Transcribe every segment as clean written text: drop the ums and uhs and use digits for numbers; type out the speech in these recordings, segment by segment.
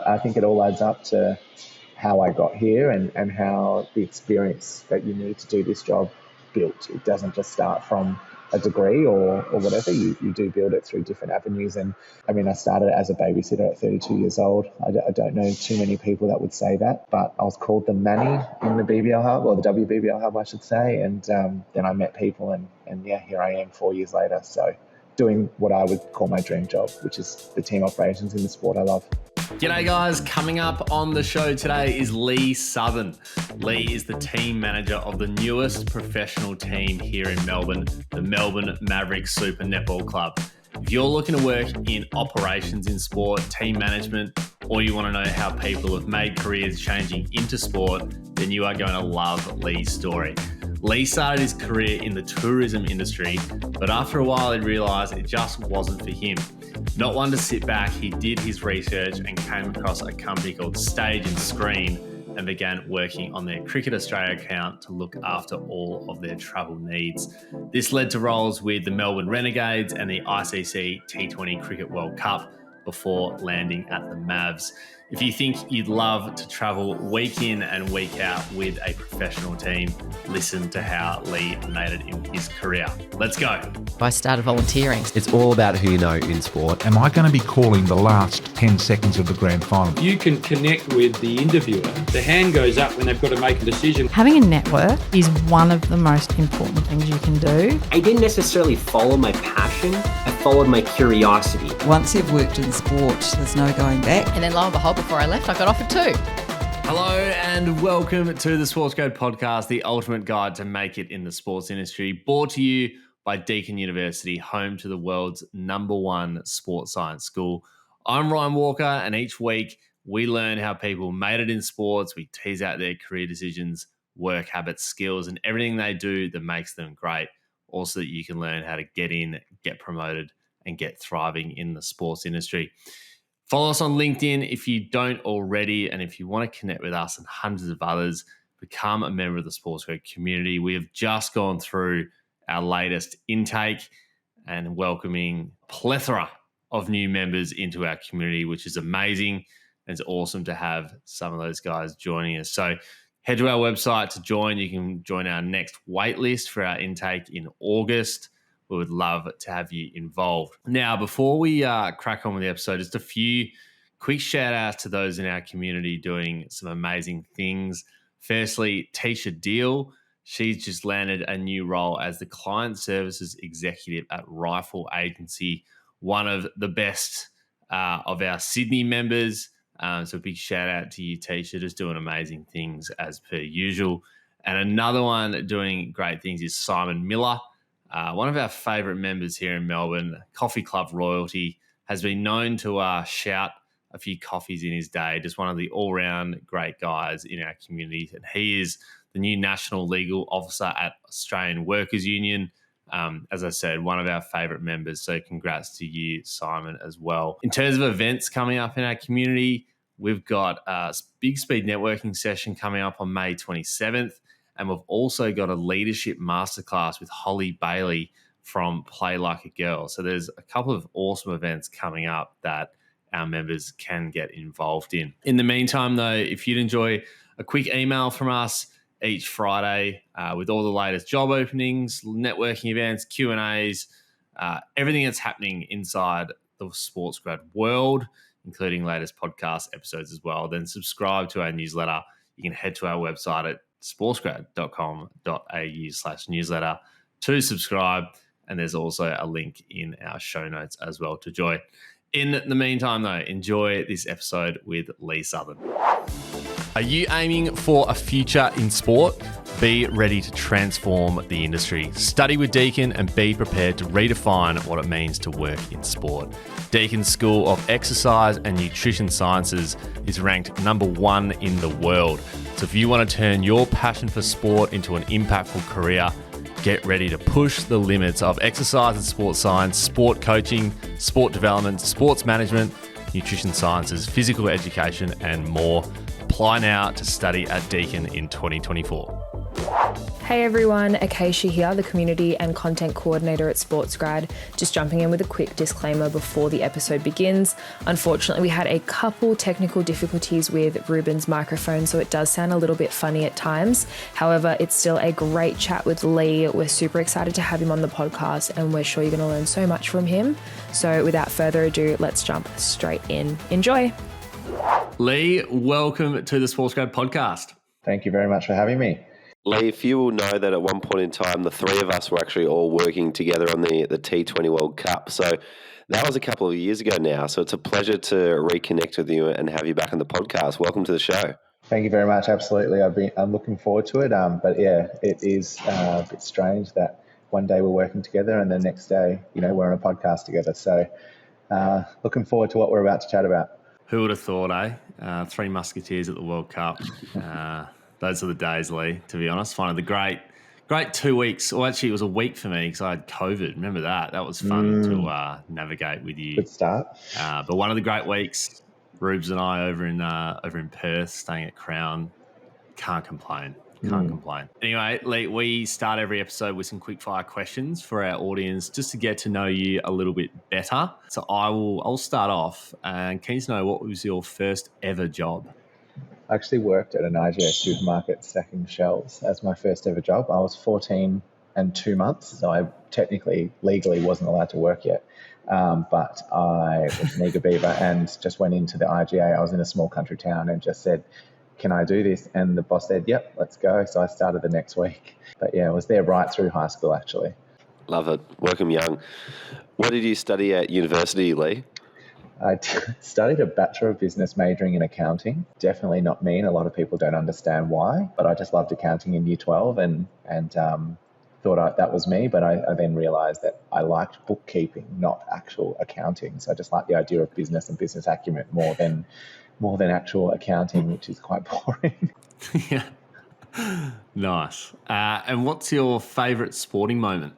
I think it all adds up to how I got here and how the experience that you need to do this job built. It doesn't just start from a degree or whatever. You do build it through different avenues. And I mean, I started as a babysitter at 32 years old. I don't know too many people that would say that, but I was called the Manny in the BBL hub, or the WBBL hub, I should say. And then I met people and here I am 4 years later. So doing what I would call my dream job, which is the team operations in the sport I love. G'day guys, coming up on the show today is Leigh Southern. Leigh is the team manager of the newest professional team here in Melbourne, the Melbourne Mavericks Super Netball Club. If you're looking to work in operations in sport, team management, or you want to know how people have made careers changing into sport, then you are going to love Leigh's story. Leigh started his career in the tourism industry, but after a while he realised it just wasn't for him. Not one to sit back, he did his research and came across a company called Stage and Screen and began working on their Cricket Australia account to look after all of their travel needs. This led to roles with the Melbourne Renegades and the ICC T20 Cricket World Cup before landing at the Mavs. If you think you'd love to travel week in and week out with a professional team, listen to how Leigh made it in his career. Let's go. I started volunteering. It's all about who you know in sport. Am I going to be calling the last 10 seconds of the grand final? You can connect with the interviewer. The hand goes up when they've got to make a decision. Having a network is one of the most important things you can do. I didn't necessarily follow my passion. I followed my curiosity. Once you've worked in sport, there's no going back. And then lo and behold, before I left, I got offered 2. Hello and welcome to the SportsGrad podcast, the ultimate guide to make it in the sports industry, brought to you by Deakin University, home to the world's #1 sports science school. I'm Ryan Walker, and each week we learn how people made it in sports. We tease out their career decisions, work habits, skills, and everything they do that makes them great. Also, that you can learn how to get in, get promoted, and get thriving in the sports industry. Follow us on LinkedIn if you don't already, and if you want to connect with us and hundreds of others, become a member of the SportsGrad community. We have just gone through our latest intake and welcoming a plethora of new members into our community, which is amazing. And it's awesome to have some of those guys joining us. So head to our website to join. You can join our next wait list for our intake in August. We would love to have you involved. Now, before we crack on with the episode, just a few quick shout outs to those in our community doing some amazing things. Firstly, Tisha Deal. She's just landed a new role as the Client Services Executive at Rifle Agency, one of the best of our Sydney members. So a big shout out to you, Tisha, just doing amazing things as per usual. And another one doing great things is Simon Miller. One of our favourite members here in Melbourne, Coffee Club royalty, has been known to shout a few coffees in his day. Just one of the all-round great guys in our community. And he is the new National Legal Officer at Australian Workers Union. As I said, one of our favourite members. So congrats to you, Simon, as well. In terms of events coming up in our community, we've got a big speed networking session coming up on May 27th. And we've also got a leadership masterclass with Holly Bailey from Play Like a Girl. So there's a couple of awesome events coming up that our members can get involved in. In the meantime, though, if you'd enjoy a quick email from us each Friday with all the latest job openings, networking events, Q&As, everything that's happening inside the SportsGrad world, including latest podcast episodes as well, then subscribe to our newsletter. You can head to our website at sportsgrad.com.au/newsletter to subscribe. And there's also a link in our show notes as well to join. In the meantime, though, enjoy this episode with Leigh Southern. Are you aiming for a future in sport? Be ready to transform the industry. Study with Deakin and be prepared to redefine what it means to work in sport. Deakin's School of Exercise and Nutrition Sciences is ranked #1 in the world. So if you want to turn your passion for sport into an impactful career, get ready to push the limits of exercise and sports science, sport coaching, sport development, sports management, nutrition sciences, physical education, and more. Apply now to study at Deakin in 2024. Hey everyone, Acacia here, the community and content coordinator at SportsGrad. Just jumping in with a quick disclaimer before the episode begins. Unfortunately, we had a couple technical difficulties with Ruben's microphone, so it does sound a little bit funny at times. However, it's still a great chat with Leigh. We're super excited to have him on the podcast, and we're sure you're going to learn so much from him. So without further ado, let's jump straight in. Enjoy. Leigh, welcome to the SportsGrad podcast. Thank you very much for having me. Leigh, if you will know that at one point in time, the three of us were actually all working together on the T20 World Cup. So that was a couple of years ago now. So it's a pleasure to reconnect with you and have you back on the podcast. Welcome to the show. Thank you very much. Absolutely. I'm looking forward to it. But yeah, it is a bit strange that one day we're working together and the next day, we're on a podcast together. So looking forward to what we're about to chat about. Who would have thought, Three Musketeers at the World Cup. Those are the days, Leigh, to be honest. One of the great 2 weeks. Well, actually, it was a week for me because I had COVID. Remember that? That was fun to navigate with you. Good start. But one of the great weeks, Rubes and I over in Perth, staying at Crown. Can't complain. Can't complain. Anyway, Leigh, we start every episode with some quick-fire questions for our audience just to get to know you a little bit better. So I'll start off and keen to know, what was your first ever job? I actually worked at an IGA supermarket stacking shelves as my first ever job. I was 14 and 2 months, so I legally wasn't allowed to work yet. But I was an eager beaver and just went into the IGA. I was in a small country town and just said, can I do this? And the boss said, yep, let's go. So I started the next week. But yeah, I was there right through high school, actually. Love it. Welcome young. What did you study at university, Leigh? I studied a Bachelor of Business majoring in accounting. Definitely not me, and a lot of people don't understand why, but I just loved accounting in year 12 and thought that was me, but I then realised that I liked bookkeeping, not actual accounting. So I just liked the idea of business and business acumen more than actual accounting, which is quite boring. Yeah. Nice. And what's your favourite sporting moment?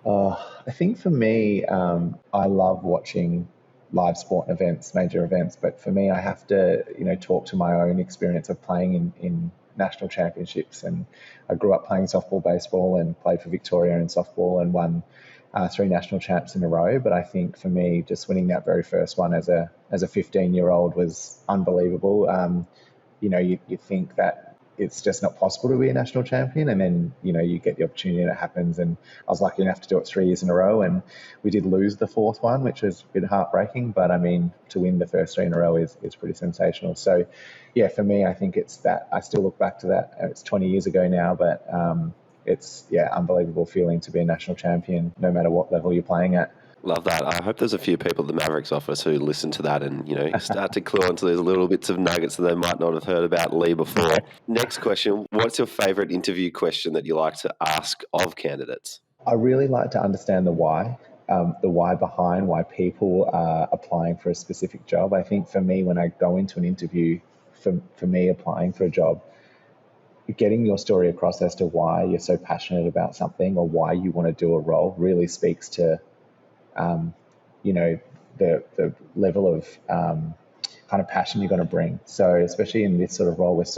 I think for me, I love watching live sport events, major events, but for me, I have to, talk to my own experience of playing in national championships. And I grew up playing softball, baseball, and played for Victoria in softball and won 3 national champs in a row. But I think for me, just winning that very first one as a 15-year-old was unbelievable. You think that it's just not possible to be a national champion, and then you get the opportunity and it happens. And I was lucky enough to do it 3 years in a row, and we did lose the 4th one, which was a bit heartbreaking, but I mean, to win the first 3 in a row is pretty sensational. So yeah, for me, I think it's that. I still look back to that. It's 20 years ago now, but it's unbelievable feeling to be a national champion no matter what level you're playing at. Love that. I hope there's a few people at the Mavericks office who listen to that and, start to clue onto those little bits of nuggets that they might not have heard about Leigh before. Next question. What's your favourite interview question that you like to ask of candidates? I really like to understand the why behind why people are applying for a specific job. I think for me, when I go into an interview, for me applying for a job, getting your story across as to why you're so passionate about something or why you want to do a role really speaks to the level of kind of passion you're going to bring. So especially in this sort of role with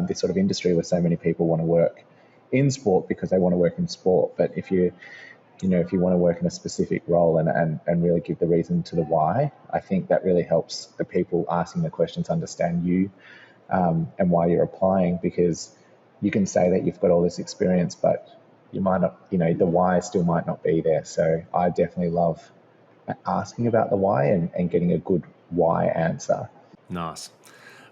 this sort of industry where so many people want to work in sport because they want to work in sport. But if you want to work in a specific role and really give the reason to the why, I think that really helps the people asking the questions understand you and why you're applying, because you can say that you've got all this experience, but you might not, the why still might not be there. So I definitely love asking about the why and getting a good why answer. Nice.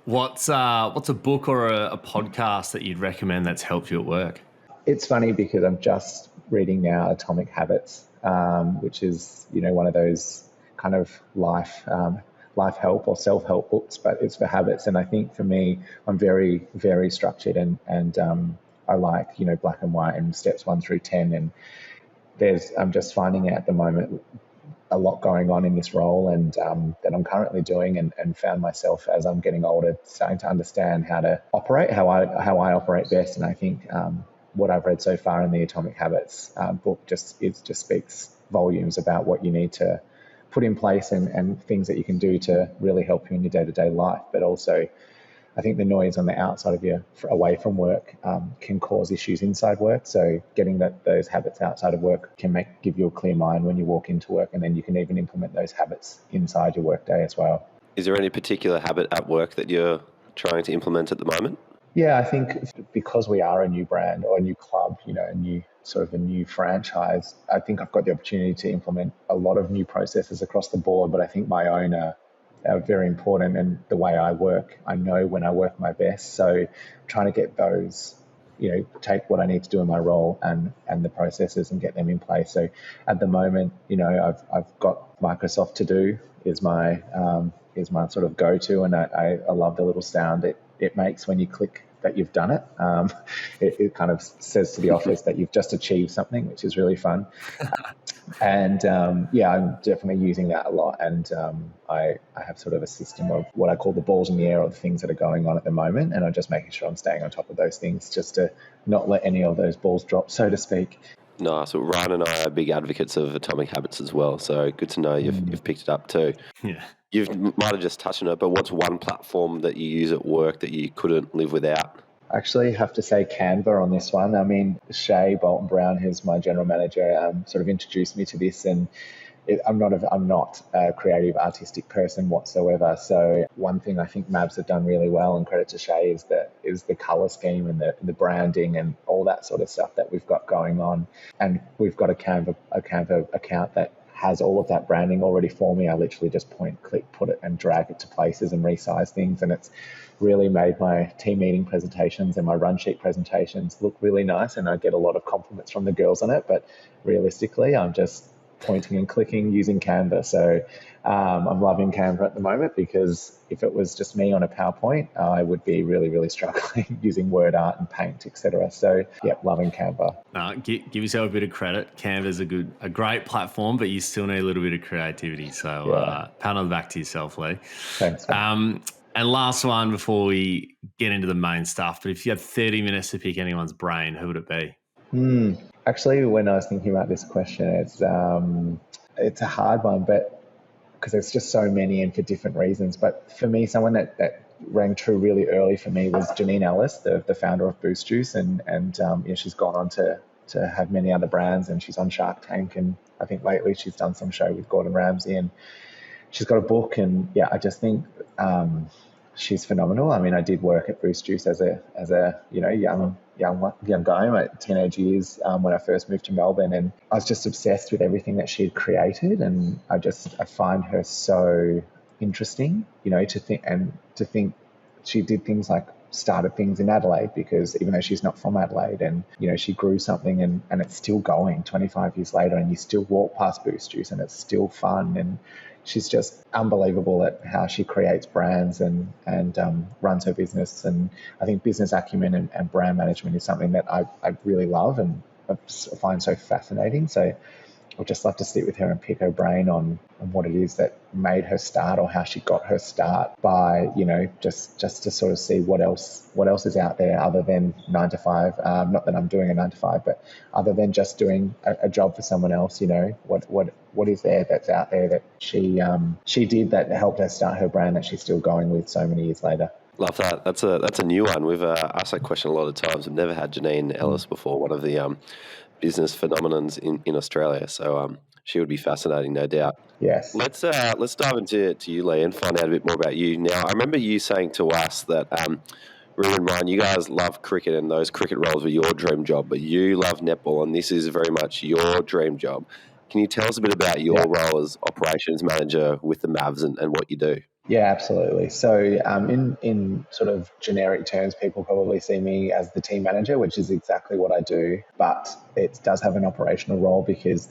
What's a book or a podcast that you'd recommend that's helped you at work? It's funny because I'm just reading now Atomic Habits, which is, one of those kind of life help or self-help books, but it's for habits. And I think for me, I'm very, very structured and I like, black and white and steps 1 through 10. And I'm just finding at the moment a lot going on in this role and that I'm currently doing and found myself as I'm getting older starting to understand how to operate, how I operate best. And I think what I've read so far in the Atomic Habits book just speaks volumes about what you need to put in place and things that you can do to really help you in your day-to-day life, but also I think the noise on the outside of you away from work can cause issues inside work. So getting those habits outside of work can give you a clear mind when you walk into work, and then you can even implement those habits inside your workday as well. Is there any particular habit at work that you're trying to implement at the moment? Yeah, I think because we are a new brand or a new club, a new franchise, I think I've got the opportunity to implement a lot of new processes across the board, but I think my own are very important. And the way I work, I know when I work my best. So trying to get those, take what I need to do in my role and the processes and get them in place. So at the moment, I've got Microsoft To Do is my sort of go-to, and I love the little sound it makes when you click that you've done it. It kind of says to the office that you've just achieved something, which is really fun. And I'm definitely using that a lot. And I have sort of a system of what I call the balls in the air, or the things that are going on at the moment. And I'm just making sure I'm staying on top of those things, just to not let any of those balls drop, so to speak. Nice. Well, Ryan and I are big advocates of Atomic Habits as well. So good to know you've picked it up too. Yeah. You might have just touched on it, but what's one platform that you use at work that you couldn't live without? I actually have to say Canva on this one. I mean, Shay Bolton Brown, who's my general manager, sort of introduced me to this, and I'm not a creative, artistic person whatsoever. So one thing I think Mavs have done really well, and credit to Shay, is the color scheme and the branding and all that sort of stuff that we've got going on. And we've got a Canva account that has all of that branding already for me. I literally just point, click, put it and drag it to places and resize things. And it's really made my team meeting presentations and my run sheet presentations look really nice. And I get a lot of compliments from the girls on it. But realistically, I'm just pointing and clicking using Canva. So I'm loving Canva at the moment, because if it was just me on a PowerPoint, I would be really, really struggling using word art and paint, etc. So loving Canva. Give yourself a bit of credit. Canva's a great platform, but you still need a little bit of creativity. So pat on the back to yourself, Leigh. Thanks. And last one before we get into the main stuff, but if you had 30 minutes to pick anyone's brain, who would it be? Actually, when I was thinking about this question, it's a hard one, but because there's just so many and for different reasons. But for me, someone that rang true really early for me was Janine Ellis, the founder of Boost Juice, and she's gone on to have many other brands, and she's on Shark Tank, and I think lately she's done some show with Gordon Ramsay, and she's got a book, and I just think she's phenomenal. I mean, I did work at Boost Juice as a young guy in my teenage years when I first moved to Melbourne, and I was just obsessed with everything that she had created, and I find her so interesting, to think she did things like started things in Adelaide, because even though she's not from Adelaide, and she grew something and it's still going 25 years later, and you still walk past Boost Juice and it's still fun, and she's just unbelievable at how she creates brands and runs her business. And I think business acumen and brand management is something that I really love and I find so fascinating. So I'd just love to sit with her and pick her brain on what it is that made her start, or how she got her start, by just to sort of see what else is out there other than 9 to 5. Not that I'm doing a 9 to 5, but other than just doing a job for someone else. What is there that's out there that she did that helped her start her brand that she's still going with so many years later. Love that. That's a new one. We've asked that question a lot of times. I've never had Janine Ellis before, one of the business phenomenons in Australia. So she would be fascinating, no doubt. Yes. Let's dive into you, Leigh, and find out a bit more about you. Now, I remember you saying to us that Ruben and Ryan, you guys love cricket, and those cricket roles were your dream job, but you love netball, and this is very much your dream job. Can you tell us a bit about your role as operations manager with the Mavs and what you do? Yeah, absolutely. So in sort of generic terms, people probably see me as the team manager, which is exactly what I do, but it does have an operational role, because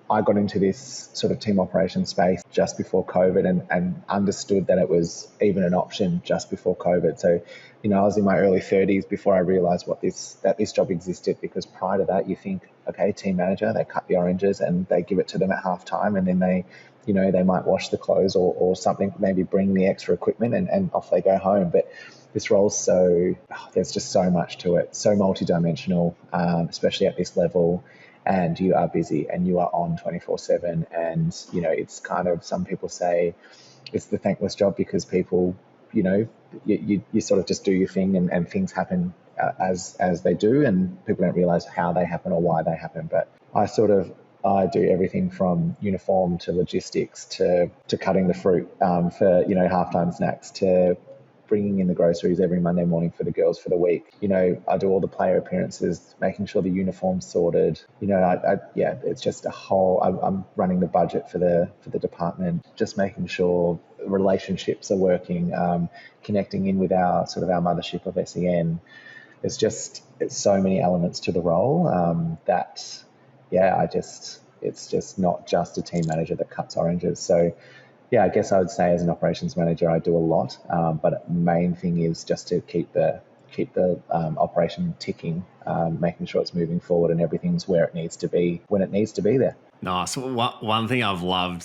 I got into this sort of team operations space just before COVID and understood that it was even an option just before COVID. So, I was in my early 30s before I realized that this job existed, because prior to that, you think, okay, team manager, they cut the oranges and they give it to them at halftime, and then they might wash the clothes or something, maybe bring the extra equipment and off they go home. But this role's there's just so much to it, so multidimensional, especially at this level. And you are busy and you are on 24/7. And, it's kind of, some people say it's the thankless job, because people you sort of just do your thing and things happen as they do, and people don't realize how they happen or why they happen. But I do everything from uniform to logistics to cutting the fruit for halftime snacks, to bringing in the groceries every Monday morning for the girls for the week. I do all the player appearances, making sure the uniform's sorted. It's just a whole. I'm running the budget for the department, just making sure relationships are working, connecting in with our mothership of SEN. It's so many elements to the role it's just not just a team manager that cuts oranges. So I guess I would say as an operations manager, I do a lot, but the main thing is just to keep the operation ticking, making sure it's moving forward and everything's where it needs to be when it needs to be there. Nice. One thing I've loved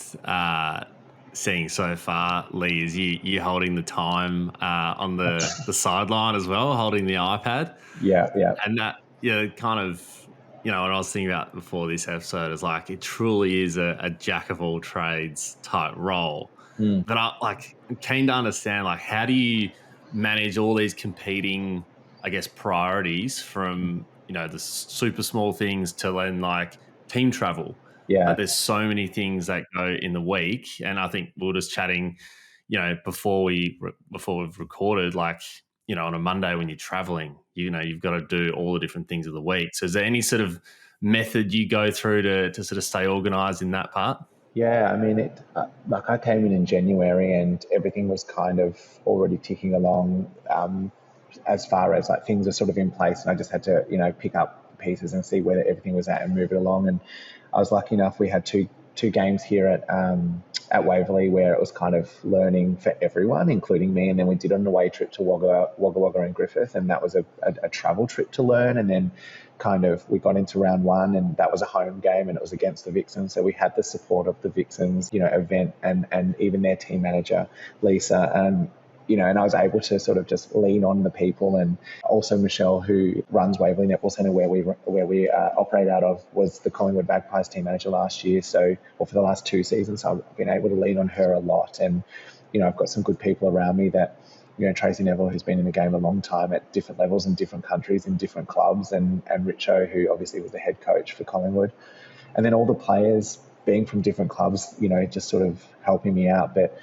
seeing so far, Leigh, is you holding the time on the sideline as well, holding the iPad. Yeah. And that, kind of, what I was thinking about before this episode is like, it truly is a jack of all trades type role. But I'm keen to understand, how do you manage all these competing, I guess, priorities from, the super small things to then team travel. Yeah. There's so many things that go in the week. And I think we were just chatting, before we've recorded, on a Monday when you're traveling, you've got to do all the different things of the week. So is there any sort of method you go through to sort of stay organized in that part? Yeah, I mean, I came in January and everything was kind of already ticking along as far as things are sort of in place, and I just had to, pick up pieces and see where everything was at and move it along. And I was lucky enough, we had two games here at Waverley where it was kind of learning for everyone, including me. And then we did an away trip to Wagga Wagga and Griffith, and that was a travel trip to learn. And then we got into round one, and that was a home game and it was against the Vixens. So we had the support of the Vixens, event and even their team manager, Lisa, and I was able to sort of just lean on the people. And also Michelle, who runs Waverley Netball Centre, where we operate out of, was the Collingwood Magpies team manager last year. Or for the last 2 seasons, so I've been able to lean on her a lot. And, I've got some good people around me that, Tracy Neville, who's been in the game a long time at different levels in different countries, in different clubs, and Richo, who obviously was the head coach for Collingwood. And then all the players being from different clubs, just sort of helping me out. But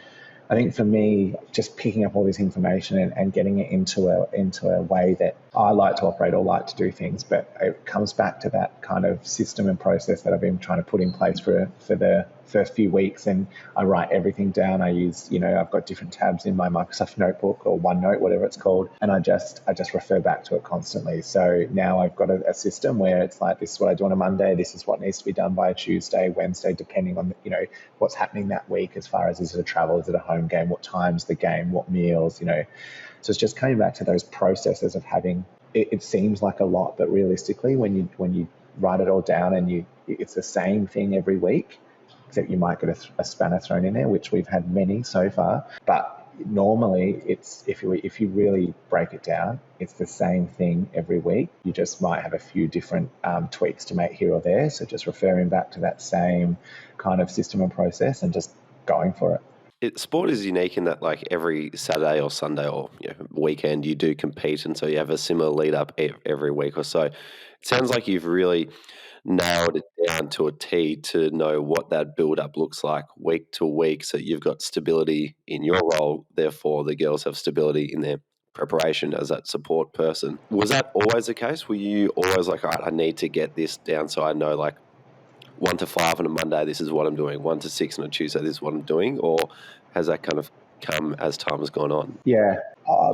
I think for me, just picking up all this information and getting it into a way that I like to operate or like to do things, but it comes back to that kind of system and process that I've been trying to put in place for the first few weeks. And I write everything down. I use, I've got different tabs in my Microsoft Notebook or OneNote, whatever it's called, and I just refer back to it constantly. So now I've got a system where it's like, this is what I do on a Monday, this is what needs to be done by a Tuesday, Wednesday, depending on what's happening that week as far as, is it a travel, is it a home game, what time's the game, what meals, So it's just coming back to those processes of having. It seems like a lot, but realistically, when you write it all down and it's the same thing every week, except you might get a spanner thrown in there, which we've had many so far. But normally, it's if you really break it down, it's the same thing every week. You just might have a few different tweaks to make here or there. So just referring back to that same kind of system and process and just going for it. Sport is unique in that every Saturday or Sunday or weekend you do compete, and so you have a similar lead up every week or so. It sounds like you've really nailed it down to a T to know what that build up looks like week to week, so you've got stability in your role, therefore the girls have stability in their preparation as that support person. Was that always the case? Were you always all right, I need to get this down so I know 1 to 5 on a Monday, this is what I'm doing. 1 to 6 on a Tuesday, this is what I'm doing? Or has that kind of come as time has gone on? Yeah,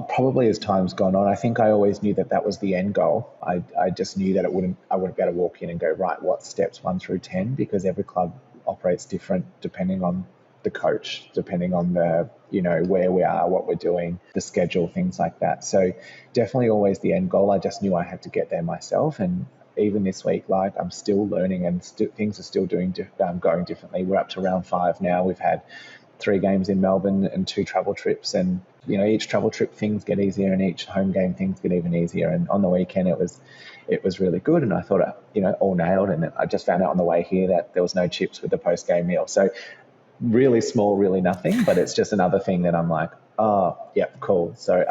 probably as time's gone on. I think I always knew that was the end goal. I just knew that I wouldn't be able to walk in and go, right, what steps 1 through 10? Because every club operates different depending on the coach, depending on the, where we are, what we're doing, the schedule, things like that. So definitely always the end goal. I just knew I had to get there myself. And even this week, I'm still learning and things are still going differently. We're up to round 5 now. We've had 3 games in Melbourne and 2 travel trips, and each travel trip things get easier and each home game things get even easier. And on the weekend it was really good, and I thought all nailed. And I just found out on the way here that there was no chips with the post game meal. So really small, really nothing, but it's just another thing that I'm like, oh, yeah, cool. So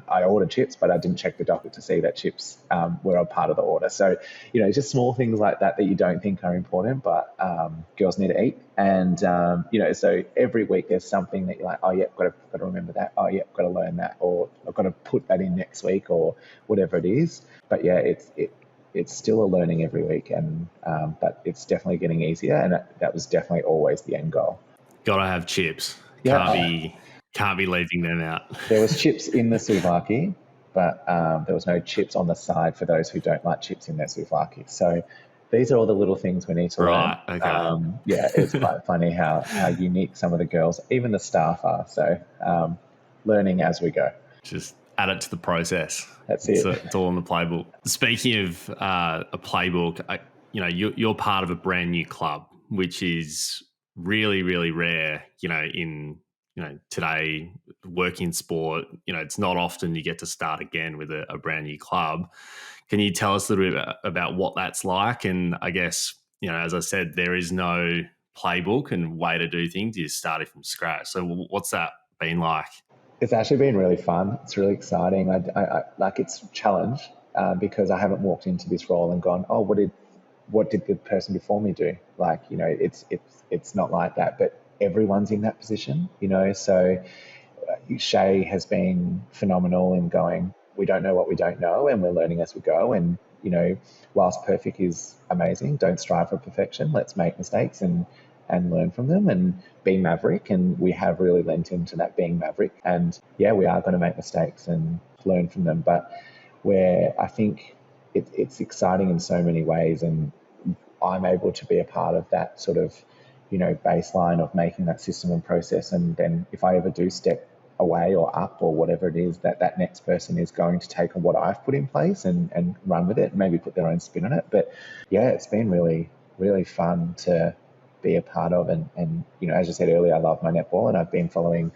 I ordered chips, but I didn't check the docket to see that chips were a part of the order. So, just small things like that you don't think are important, but girls need to eat. And, so every week there's something that you're like, oh, yeah, got to remember that. Oh, yeah, got to learn that. Or I've got to put that in next week or whatever it is. But, yeah, it's still a learning every week, and but it's definitely getting easier. And that was definitely always the end goal. Got to have chips. Yeah. Can't be leaving them out. There was chips in the souvlaki, but there was no chips on the side for those who don't like chips in their souvlaki. So these are all the little things we need to learn. Okay. It's quite funny how unique some of the girls, even the staff, are. So learning as we go. Just add it to the process. That's it. It's all in the playbook. Speaking of a playbook, you're part of a brand new club, which is really, really rare, in today, working sport, it's not often you get to start again with a brand new club. Can you tell us a little bit about what that's like? And I guess, as I said, there is no playbook and way to do things. You're starting from scratch. So what's that been like? It's actually been really fun. It's really exciting. I like it's a challenge because I haven't walked into this role and gone, oh, what did the person before me do? Like, it's not like that, but everyone's in that position, so Shay has been phenomenal in going, we don't know what we don't know, and we're learning as we go. And, whilst perfect is amazing, don't strive for perfection. Let's make mistakes and learn from them and be maverick. And we have really lent into that being maverick. And yeah, we are going to make mistakes and learn from them. But where I think it's exciting in so many ways, and I'm able to be a part of that sort of, baseline of making that system and process. And then if I ever do step away or up or whatever it is, that next person is going to take on what I've put in place and run with it and maybe put their own spin on it. But yeah, it's been really, really fun to be a part of. And as I said earlier, I love my netball, and I've been following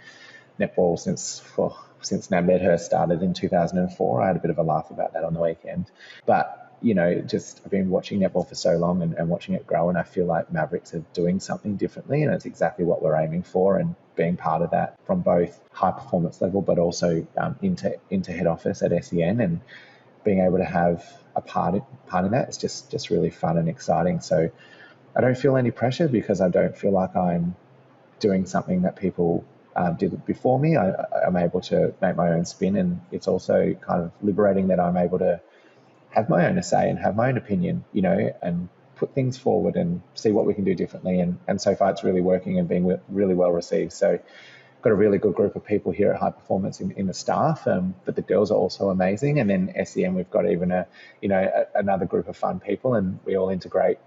netball since Medhurst started in 2004. I had a bit of a laugh about that on the weekend. But I've been watching netball for so long and watching it grow, and I feel like Mavericks are doing something differently, and it's exactly what we're aiming for, and being part of that from both high performance level but also into head office at SEN, and being able to have a part in that is just really fun and exciting. So I don't feel any pressure because I don't feel like I'm doing something that people did before me. I'm able to make my own spin, and it's also kind of liberating that I'm able to have my own say and have my own opinion, and put things forward and see what we can do differently. And so far it's really working and being really well received. So got a really good group of people here at High Performance in the staff, but the girls are also amazing. And then SEM, we've got even another group of fun people, and we all integrate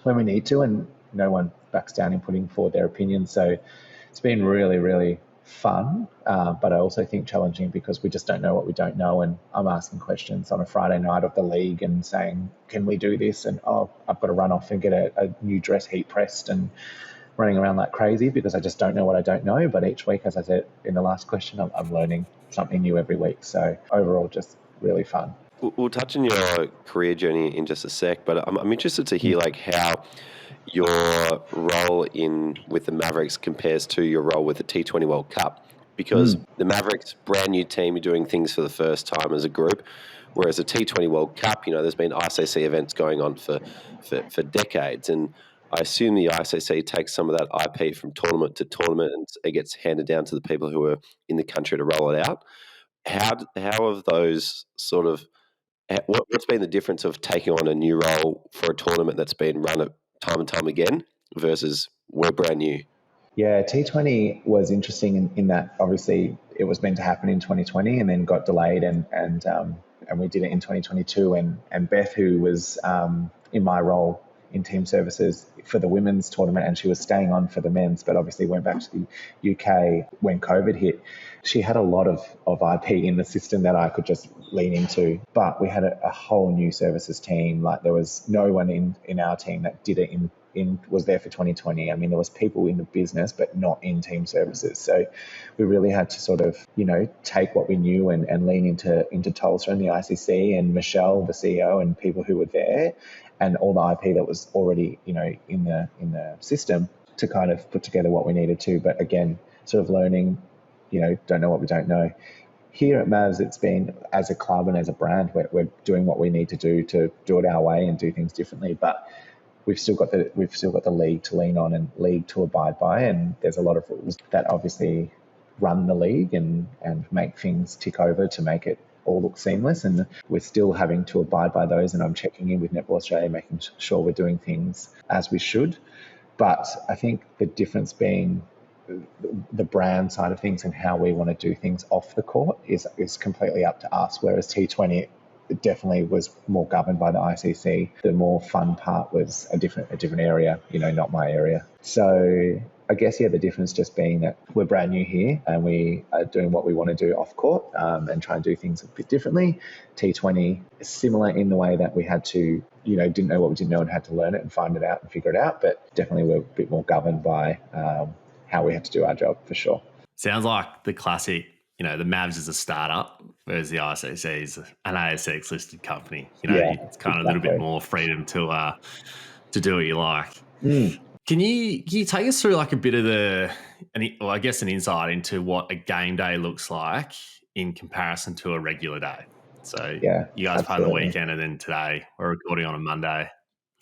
when we need to, and no one backs down in putting forward their opinions. So it's been really, really fun, but I also think challenging because we just don't know what we don't know. And I'm asking questions on a Friday night of the league and saying, can we do this? And I've got to run off and get a new dress heat pressed and running around like crazy because I just don't know what I don't know. But each week, as I said in the last question, I'm learning something new every week. So overall, just really fun. We'll touch on your career journey in just a sec, but I'm interested to hear how your role with the Mavericks compares to your role with the T20 World Cup, because the Mavericks, brand new team, are doing things for the first time as a group, whereas the T20 World Cup, there's been ICC events going on for decades, and I assume the ICC takes some of that IP from tournament to tournament and it gets handed down to the people who are in the country to roll it out. How have those sort of what's been the difference of taking on a new role for a tournament that's been run at time and time again versus we're brand new? Yeah, T20 was interesting in that obviously it was meant to happen in 2020 and then got delayed, and we did it in 2022. And Beth, who was in my role in team services for the women's tournament, and she was staying on for the men's, but obviously went back to the UK when COVID hit. She had a lot of IP in the system that I could just lean into, but we had a whole new services team. Like there was no one in our team that did it was there for 2020. I mean, there was people in the business, but not in team services. So we really had to sort of, take what we knew and lean into Tulsa and the ICC and Michelle, the CEO, and people who were there, and all the IP that was already, in the system to kind of put together what we needed to. But again, sort of learning don't know what we don't know. Here at Mavs, it's been, as a club and as a brand, we're doing what we need to do it our way and do things differently. But we've still got the league to lean on and league to abide by, and there's a lot of rules that obviously run the league and make things tick over to make it all look seamless, and we're still having to abide by those, and I'm checking in with Netball Australia, making sure we're doing things as we should. But I think the difference being the brand side of things and how we want to do things off the court is completely up to us, whereas T20 definitely was more governed by the ICC. The more fun part was a different area, not my area. So I guess, the difference just being that we're brand new here and we are doing what we want to do off court and try and do things a bit differently. T20 is similar in the way that we had to, didn't know what we didn't know and had to learn it and find it out and figure it out, but definitely we're a bit more governed by how we had to do our job, for sure. Sounds like the classic, the Mavs is a startup, whereas the ICC is an ASX listed company. It's kind of a little bit more freedom to do what you like. Can you take us through like a bit of an insight into what a game day looks like in comparison to a regular day? So you guys play on the weekend, and then today we're recording on a Monday.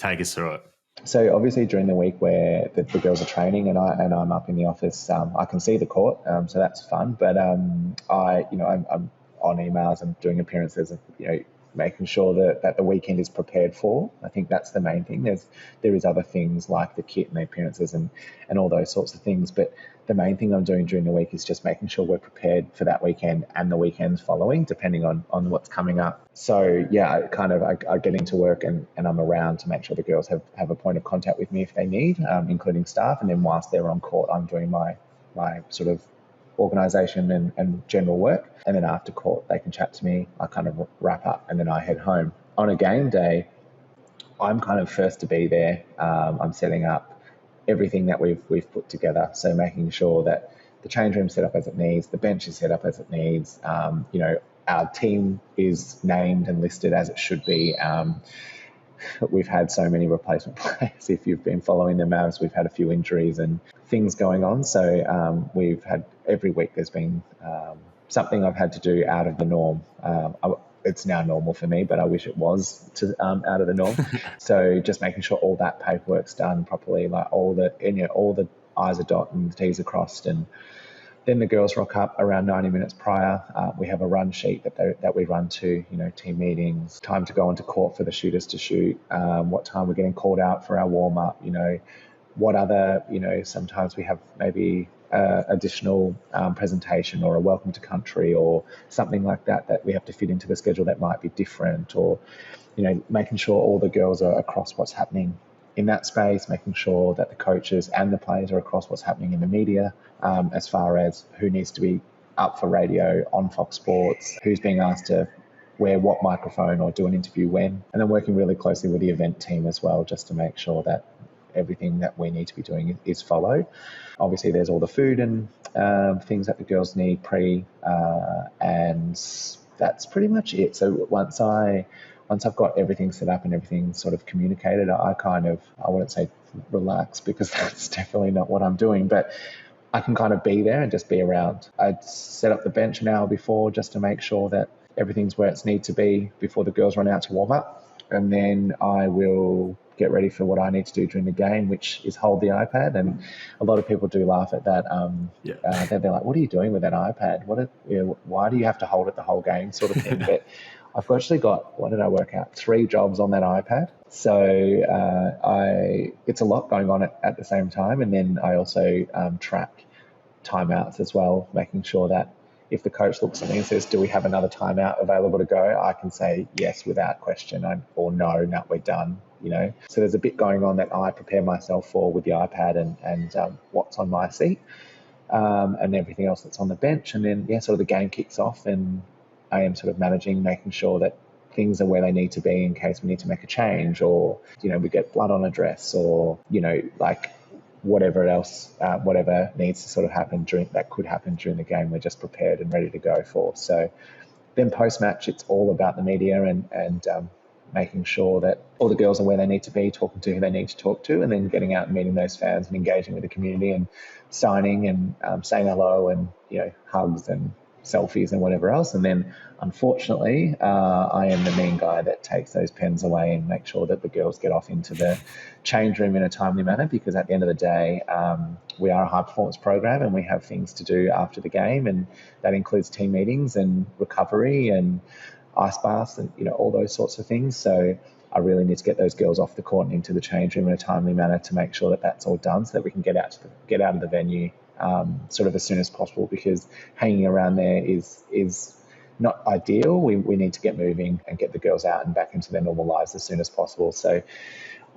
Take us through it. So obviously during the week where the girls are training and I'm up in the office, I can see the court, so that's fun. But I'm on emails and doing appearances, and making sure that the weekend is prepared for. I think that's the main thing. There is other things like the kit and the appearances and all those sorts of things, but the main thing I'm doing during the week is just making sure we're prepared for that weekend and the weekends following, depending on what's coming up. So I get into work and I'm around to make sure the girls have a point of contact with me if they need, including staff. And then whilst they're on court, I'm doing my sort of organisation and general work. And then after court, they can chat to me. I kind of wrap up and then I head home. On a game day, I'm kind of first to be there. I'm setting up everything that we've put together. So making sure that the change room's set up as it needs, the bench is set up as it needs. Our team is named and listed as it should be. We've had so many replacement players. If you've been following the Mavs, we've had a few injuries and things going on. So we've had every week there's been something I've had to do out of the norm. It's now normal for me, but I wish it was out of the norm. So just making sure all that paperwork's done properly, like all the I's are dotted and the T's are crossed, and then the girls rock up around 90 minutes prior. We have a run sheet that we run to, team meetings, time to go onto court for the shooters to shoot, what time we're getting called out for our warm up, what other, sometimes we have maybe additional presentation or a welcome to country or something like that we have to fit into the schedule that might be different, or, making sure all the girls are across what's happening in that space, making sure that the coaches and the players are across what's happening in the media, as far as who needs to be up for radio on Fox Sports, who's being asked to wear what microphone or do an interview when, and then working really closely with the event team as well, just to make sure that everything that we need to be doing is followed. Obviously, there's all the food and things that the girls need and that's pretty much it. So once I've got everything set up and everything sort of communicated, I wouldn't say relax, because that's definitely not what I'm doing, but I can kind of be there and just be around. I'd set up the bench an hour before just to make sure that everything's where it's need to be before the girls run out to warm up. And then I will get ready for what I need to do during the game, which is hold the iPad. And a lot of people do laugh at that. They're like, what are you doing with that iPad? Why do you have to hold it the whole game, sort of thing? But I've actually got, what did I work out? 3 jobs on that iPad. So it's a lot going on at the same time. And then I also track timeouts as well, making sure that if the coach looks at me and says, do we have another timeout available to go? I can say yes without question, or no, we're done. So there's a bit going on that I prepare myself for with the iPad and what's on my seat and everything else that's on the bench. And then, sort of the game kicks off and I am sort of managing, making sure that things are where they need to be in case we need to make a change, or, we get blood on a dress, or, whatever else, whatever needs to sort of happen that could happen during the game, we're just prepared and ready to go for. So then post-match, it's all about the media and making sure that all the girls are where they need to be, talking to who they need to talk to, and then getting out and meeting those fans and engaging with the community and signing and saying hello and, hugs and selfies and whatever else. And then, unfortunately, I am the mean guy that takes those pens away and makes sure that the girls get off into the change room in a timely manner, because at the end of the day, we are a high-performance program and we have things to do after the game, and that includes team meetings and recovery and ice baths and, all those sorts of things. So I really need to get those girls off the court and into the change room in a timely manner to make sure that that's all done so that we can get out of the venue sort of as soon as possible, because hanging around there is not ideal. We need to get moving and get the girls out and back into their normal lives as soon as possible. So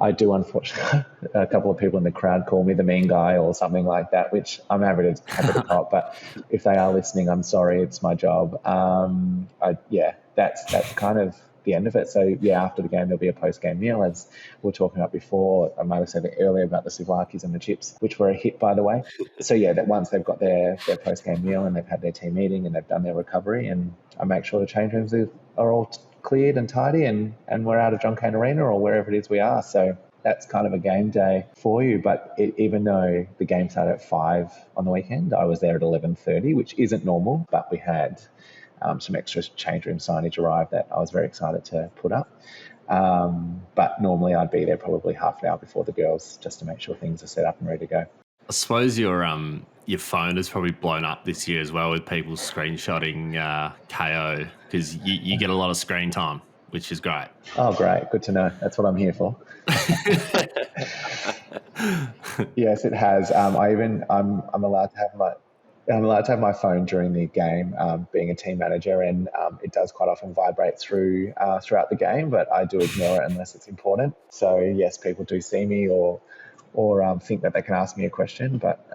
I do, unfortunately, a couple of people in the crowd call me the mean guy or something like that, which I'm happy to cop. But if they are listening, I'm sorry, it's my job. That's kind of the end of it. So after the game, there'll be a post-game meal, as we were talking about before. I might have said it earlier about the souvlaki's and the chips, which were a hit, by the way. So that once they've got their post-game meal and they've had their team meeting and they've done their recovery, and I make sure the change rooms are all cleared and tidy and we're out of John Cain Arena or wherever it is we are. So that's kind of a game day for you. But even though the game started at 5 on the weekend, I was there at 11:30, which isn't normal, but we had some extra change room signage arrived that I was very excited to put up. But normally I'd be there probably half an hour before the girls, just to make sure things are set up and ready to go. I suppose your phone has probably blown up this year as well with people screenshotting KO, because you get a lot of screen time, which is great. Oh, great. Good to know. That's what I'm here for. Yes, it has. I'm allowed to have my phone during the game, being a team manager, and it does quite often vibrate throughout the game, but I do ignore it unless it's important. So yes, people do see me or think that they can ask me a question, but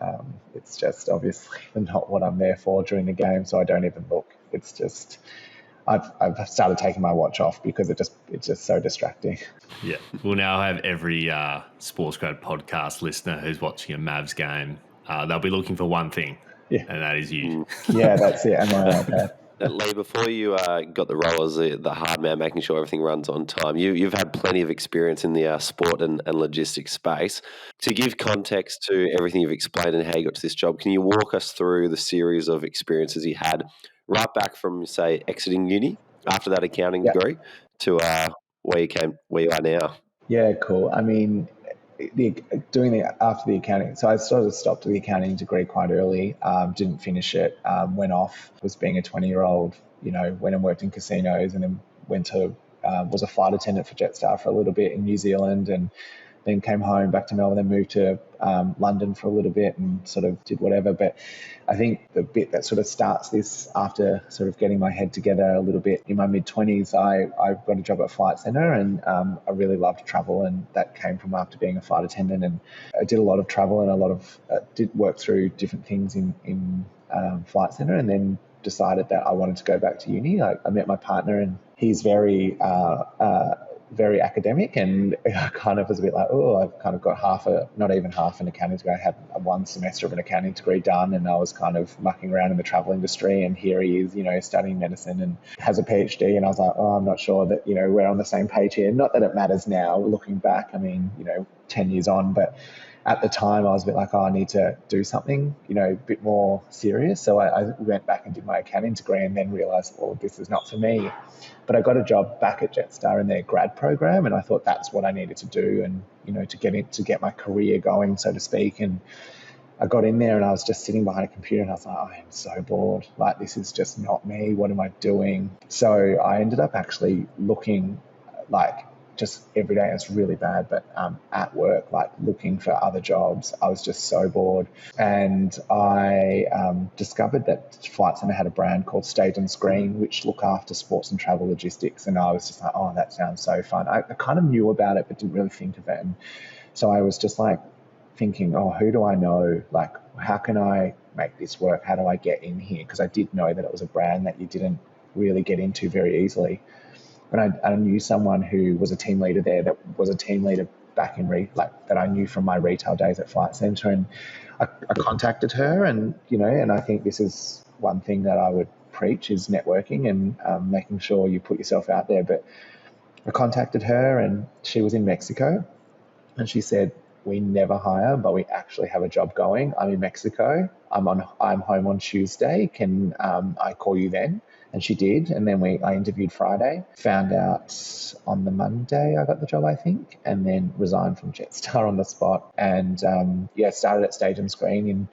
it's just obviously not what I'm there for during the game, so I don't even look. It's just I've started taking my watch off because it's just so distracting. Yeah, we'll now have every SportsGrad podcast listener who's watching a Mavs game, they'll be looking for one thing, and that is you. Yeah, that's it. Am I okay? Leigh, before you got the role as the hard man, making sure everything runs on time, you've had plenty of experience in the sport and logistics space. To give context to everything you've explained and how you got to this job, can you walk us through the series of experiences you had right back from, say, exiting uni after that accounting degree to where you are now? Yeah, cool. I mean, after the accounting, so I sort of stopped the accounting degree quite early, didn't finish it, went off, was being a 20-year-old, went and worked in casinos, and then was a flight attendant for Jetstar for a little bit in New Zealand, and then came home back to Melbourne, then moved to London for a little bit and sort of did whatever. But I think the bit that sort of starts this, after sort of getting my head together a little bit in my mid-20s, I got a job at Flight Centre, and I really loved travel, and that came from after being a flight attendant. And I did a lot of travel and did work through different things in Flight Centre, and then decided that I wanted to go back to uni. I met my partner, and he's very academic, and I kind of was a bit like, I've kind of got not even half an accounting degree. I had one semester of an accounting degree done, and I was kind of mucking around in the travel industry, and here he is, studying medicine and has a PhD, and I was like, I'm not sure that, we're on the same page here. Not that it matters now, looking back, 10 years on, but at the time I was a bit like, I need to do something, a bit more serious. So I went back and did my accounting degree, and then realised, this is not for me. But I got a job back at Jetstar in their grad program, and I thought that's what I needed to do, and to get my career going, so to speak. And I got in there, and I was just sitting behind a computer, and I was like, I am so bored. Like, this is just not me. What am I doing? So I ended up actually looking just every day. It's really bad, but at work, looking for other jobs. I was just so bored, and I discovered that Flight Centre had a brand called Stage and Screen, which look after sports and travel logistics, and I was just like, that sounds so fun. I kind of knew about it, but didn't really think of it, and so I was just thinking, who do I know? How can I make this work? How do I get in here? Because I did know that it was a brand that you didn't really get into very easily. And I knew someone who was a team leader there, that was a team leader back in that I knew from my retail days at Flight Centre, and I contacted her, and and I think this is one thing that I would preach is networking and making sure you put yourself out there. But I contacted her, and she was in Mexico, and she said, "We never hire, but we actually have a job going. I'm in Mexico. I'm home on Tuesday. Can I call you then?" And she did. And then I interviewed Friday, found out on the Monday I got the job, I think, and then resigned from Jetstar on the spot. And started at Stage and Screen in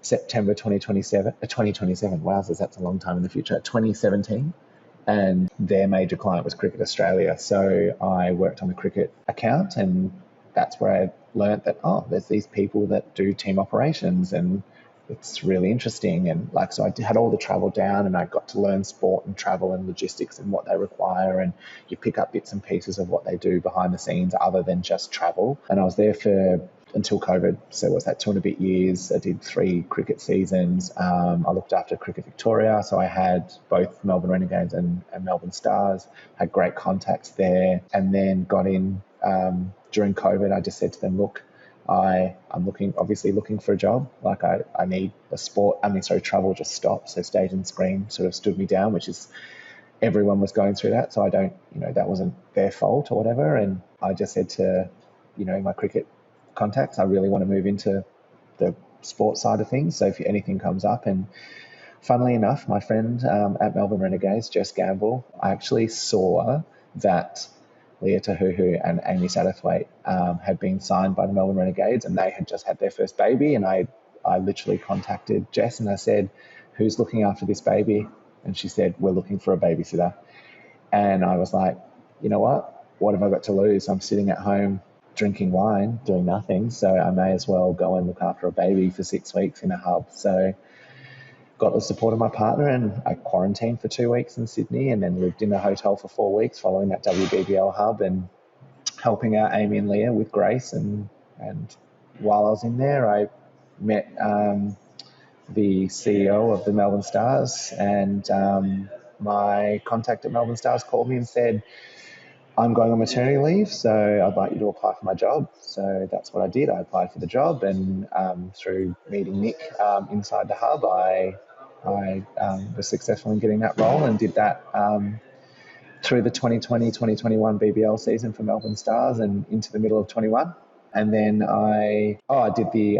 September 2027. 2027. Wowzers, that's a long time in the future. 2017. And their major client was Cricket Australia. So I worked on the cricket account, and that's where I learned that, there's these people that do team operations, and it's really interesting. And so I had all the travel down, and I got to learn sport and travel and logistics and what they require. And you pick up bits and pieces of what they do behind the scenes other than just travel. And I was there until COVID. So what's that, 2.5 years? I did 3 cricket seasons. I looked after Cricket Victoria. So I had both Melbourne Renegades and Melbourne Stars, had great contacts there, and then got in during COVID. I just said to them, look, I'm obviously looking for a job. I need travel just stopped. So Stage and Screen sort of stood me down, which is, everyone was going through that. So I don't, that wasn't their fault or whatever. And I just said to, my cricket contacts, I really want to move into the sports side of things. So if anything comes up, and funnily enough, my friend at Melbourne Renegades, Jess Gamble, I actually saw that Leigh Southern and Amy Satterthwaite had been signed by the Melbourne Renegades, and they had just had their first baby. And I literally contacted Jess and I said, "Who's looking after this baby?" And she said, "We're looking for a babysitter." And I was like, you know what have I got to lose? I'm sitting at home drinking wine, doing nothing, so I may as well go and look after a baby for 6 weeks in a hub. So got the support of my partner, and I quarantined for 2 weeks in Sydney, and then lived in a hotel for 4 weeks following that WBBL hub, and helping out Amy and Leah with Grace. And while I was in there, I met the CEO of the Melbourne Stars, and my contact at Melbourne Stars called me and said, "I'm going on maternity leave, so I'd like you to apply for my job." So that's what I did. I applied for the job, and through meeting Nick inside the hub, I was successful in getting that role, and did that through the 2020-2021 BBL season for Melbourne Stars and into the middle of 21. And then I did the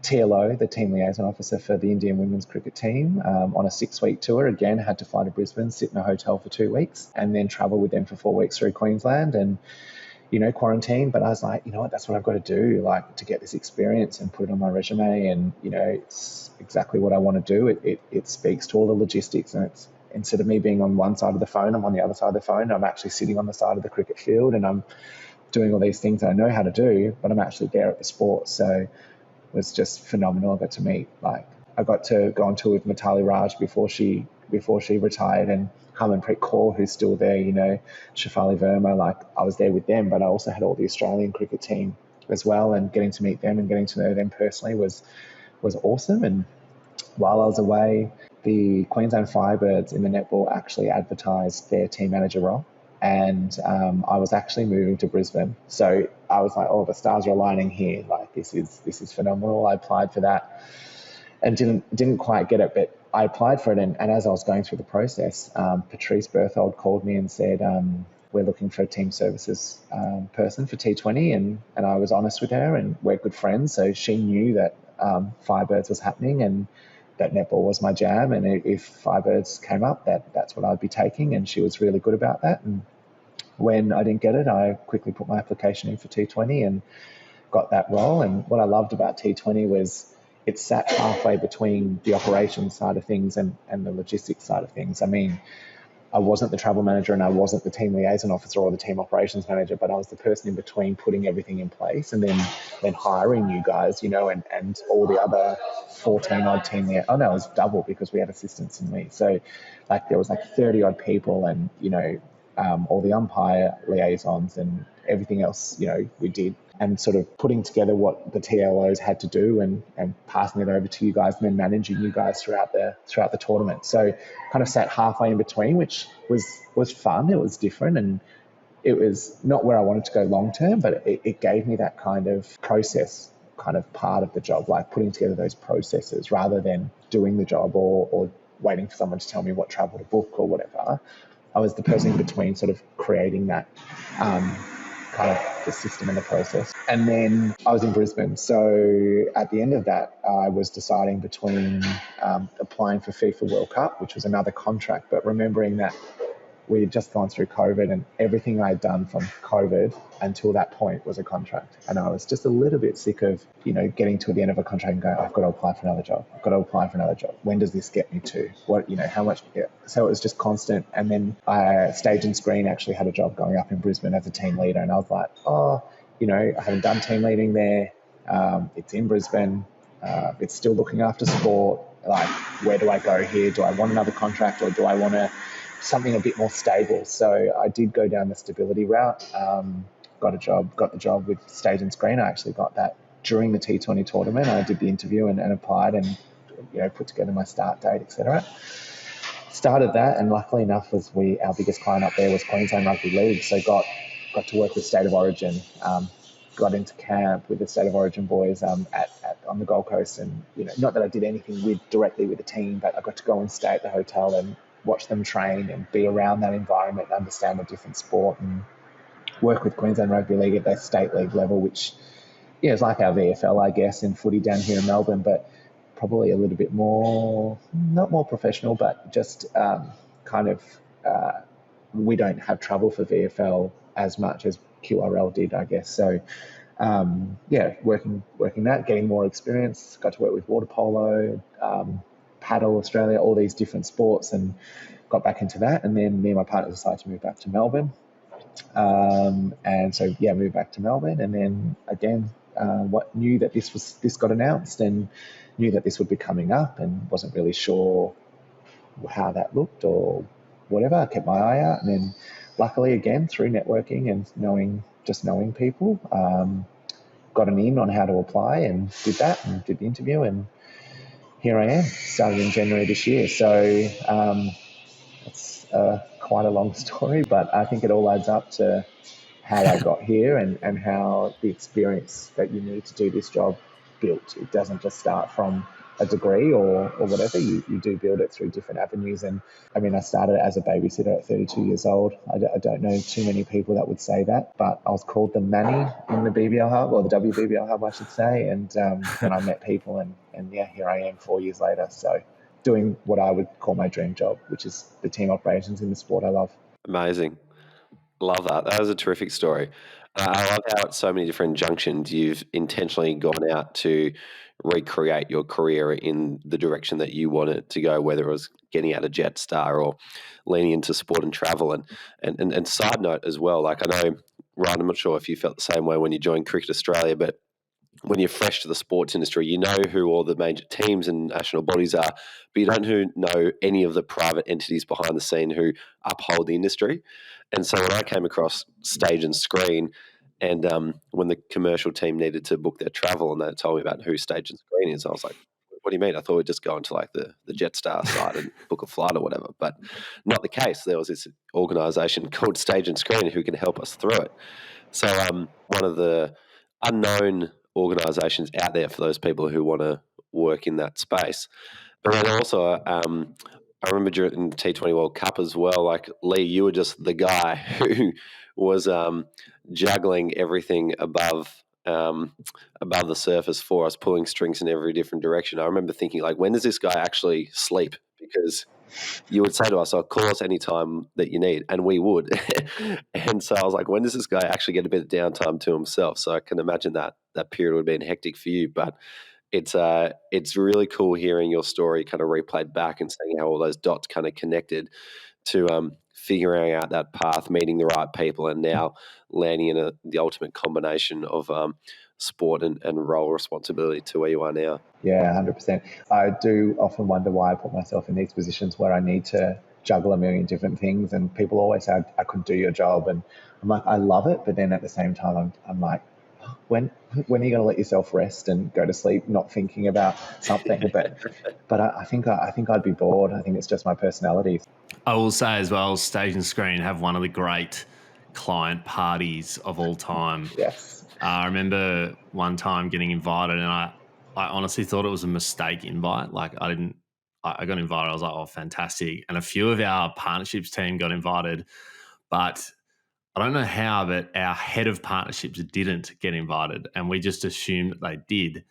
TLO, the Team Liaison Officer for the Indian Women's Cricket Team, on a 6-week tour. Again, had to fly to Brisbane, sit in a hotel for 2 weeks, and then travel with them for 4 weeks through Queensland and, quarantine. But I was like, that's what I've got to do, to get this experience and put it on my resume. And, it's exactly what I want to do. It speaks to all the logistics, and it's, instead of me being on one side of the phone, I'm on the other side of the phone. I'm actually sitting on the side of the cricket field, and I'm doing all these things that I know how to do, but I'm actually there at the sport. So it was just phenomenal. I got to meet, I got to go on tour with Mitali Raj before she retired, and Harmanpreet Kaur, who's still there, Shafali Verma, I was there with them, but I also had all the Australian cricket team as well, and getting to meet them and getting to know them personally was awesome. And while I was away, the Queensland Firebirds in the netball actually advertised their team manager role, and I was actually moving to Brisbane. So I was like, the stars are aligning here. This is phenomenal. I applied for that and didn't quite get it, but I applied for it. And as I was going through the process, Patrice Berthold called me and said, "We're looking for a team services person for T20." And I was honest with her, and we're good friends. So she knew that Firebirds was happening, and that netball was my jam, and if Firebirds came up, that's what I'd be taking. And she was really good about that. And when I didn't get it, I quickly put my application in for T20 and got that role. And what I loved about T20 was it sat halfway between the operations side of things and the logistics side of things. I mean, I wasn't the travel manager, and I wasn't the team liaison officer or the team operations manager, but I was the person in between, putting everything in place, and then hiring you guys, and all the other 14 odd team there. Oh no, it was double because we had assistants in me. So there was 30 odd people, and all the umpire liaisons and everything else, we did, and sort of putting together what the TLOs had to do and passing it over to you guys, and then managing you guys throughout the tournament. So kind of sat halfway in between, which was fun. It was different, and it was not where I wanted to go long term, but it gave me that kind of process kind of part of the job, putting together those processes rather than doing the job or waiting for someone to tell me what travel to book or whatever. I was the person in between sort of creating that kind of the system and the process. And then I was in Brisbane. So at the end of that, I was deciding between applying for FIFA World Cup, which was another contract, but remembering that we had just gone through COVID and everything I'd done from COVID until that point was a contract. And I was just a little bit sick of, getting to the end of a contract and going, I've got to apply for another job. I've got to apply for another job. When does this get me to? What, how much? Yeah. So it was just constant. And then Stage and Screen actually had a job going up in Brisbane as a team leader. And I was like, I haven't done team leading there. It's in Brisbane. It's still looking after sport. Like, where do I go here? Do I want another contract or do I want something a bit more stable? So I did go down the stability route. Got the job with Stage and Screen. I actually got that during the T20 tournament. I did the interview and applied and put together my start date, etc. Started that, and luckily enough, our biggest client up there was Queensland Rugby League. So got to work with State of Origin. Got into camp with the State of Origin boys on the Gold Coast, and not that I did anything directly with the team, but I got to go and stay at the hotel and watch them train and be around that environment, understand the different sport, and work with Queensland Rugby League at their state league level, which is like our VFL, I guess, in footy down here in Melbourne, but probably a little bit more, not more professional, but just we don't have trouble for VFL as much as QRL did, I guess. So, working that, getting more experience, got to work with water polo, paddle Australia, all these different sports, and got back into that. And then me and my partner decided to move back to Melbourne. Moved back to Melbourne, and then again, knew that this got announced and knew that this would be coming up, and wasn't really sure how that looked or whatever. I kept my eye out, and then luckily again through networking and knowing people, got an in on how to apply and did that and did the interview, and here I am, started in January this year. So it's quite a long story, but I think it all adds up to how I got here and how the experience that you need to do this job built. It doesn't just start from a degree or whatever. You do build it through different avenues. And I mean, I started as a babysitter at 32 years old. I don't know too many people that would say that, but I was called the Manny in the BBL hub, or the WBBL hub, I should say. And I met people, and here I am 4 years later. So doing what I would call my dream job, which is the team operations in the sport I love. Amazing. Love that. That was a terrific story. I love how at so many different junctions you've intentionally gone out to recreate your career in the direction that you wanted to go, whether it was getting out of Jetstar or leaning into sport and travel. And side note as well, like I know, Ryan, I'm not sure if you felt the same way when you joined Cricket Australia, but when you're fresh to the sports industry, you know who all the major teams and national bodies are, but you don't know any of the private entities behind the scene who uphold the industry. And so when I came across Stage and Screen, and when the commercial team needed to book their travel and they told me about who Stage and Screen is, I was like, what do you mean? I thought we'd just go into like the Jetstar site and book a flight or whatever, but not the case. There was this organisation called Stage and Screen who can help us through it. So one of the unknown organisations out there for those people who want to work in that space. But then also, I remember during the T20 World Cup as well, like Leigh, you were just the guy who was juggling everything above the surface for us, pulling strings in every different direction. I remember thinking, like, when does this guy actually sleep? Because you would say to us, call us any time that you need, and we would. And so I was like, when does this guy actually get a bit of downtime to himself? So I can imagine that period would have been hectic for you, but it's really cool hearing your story kind of replayed back and seeing how all those dots kind of connected to figuring out that path, meeting the right people, and now landing in the ultimate combination of sport and role responsibility to where you are now. Yeah, 100%. I do often wonder why I put myself in these positions where I need to juggle a million different things, and people always say I couldn't do your job, and I'm like, I love it, but then at the same time I'm like, when are you going to let yourself rest and go to sleep not thinking about something? But I think I'd be bored. I think it's just my personality. I will say as well, Stage and Screen have one of the great client parties of all time. Yes. I remember one time getting invited, and I honestly thought it was a mistake invite. Like I didn't I got invited. I was like, oh, fantastic. And a few of our partnerships team got invited, but I don't know how, but our head of partnerships didn't get invited, and we just assumed that they did.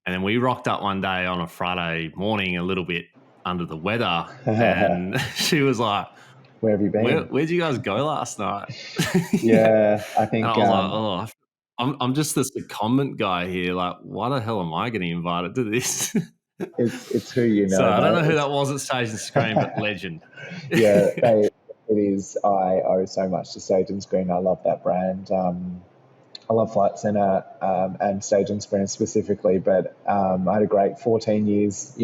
And then we rocked up one day on a Friday morning a little bit under the weather, and she was like, where have you been? Where'd you guys go last night? Yeah, I think. And I was like, I'm just the secondment guy here. Like, why the hell am I getting invited to this? It's who you know. So I don't know who that was at Stage and Screen, but legend. Yeah, it is. I owe so much to Stage and Screen. I love that brand. I love Flight Centre and Stage and Screen specifically, but I had a great 14 years.